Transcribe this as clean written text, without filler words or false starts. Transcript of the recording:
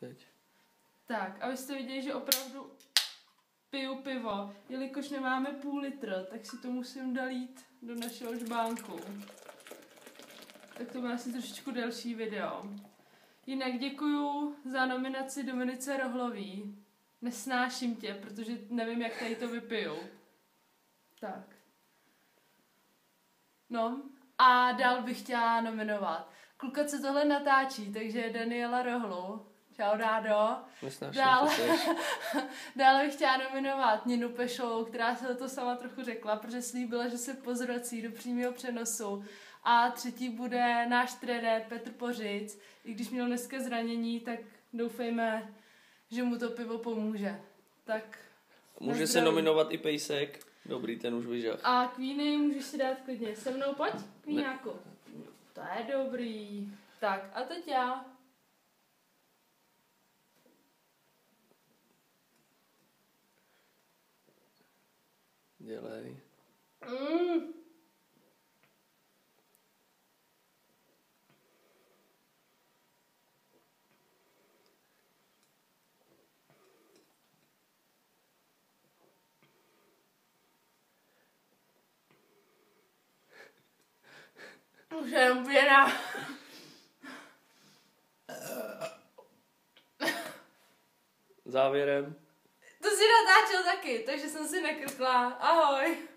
teď. Tak, abyste viděli, že opravdu piju pivo. Jelikož nemáme půl litr, tak si to musím dolít do našeho žbánku. Tak to bude asi trošičku delší video. Jinak děkuju za nominaci Dominice Rohlový. Nesnáším tě, protože nevím, jak tady to vypiju. Tak. No, a dál bych chtěla nominovat kluka, co tohle natáčí, takže Daniela Rohlu. Čau, Dádo. Dále bych chtěla nominovat Ninu Pešovou, která se to sama trochu řekla, protože slíbila, že se pozrocí do přímého přenosu. A třetí bude náš trenér Petr Pořic. I když měl dneska zranění, tak doufejme, že mu to pivo pomůže. Tak může se nominovat i Pejsek. Dobrý, ten už vyžah. A Queeny můžeš si dát klidně. Se mnou pojď, Queenáku. To je dobrý. Tak a teď já. Dělej. Už jenom pěna. Závěrem. To si natáčel taky, takže jsem si nekrkla. Ahoj.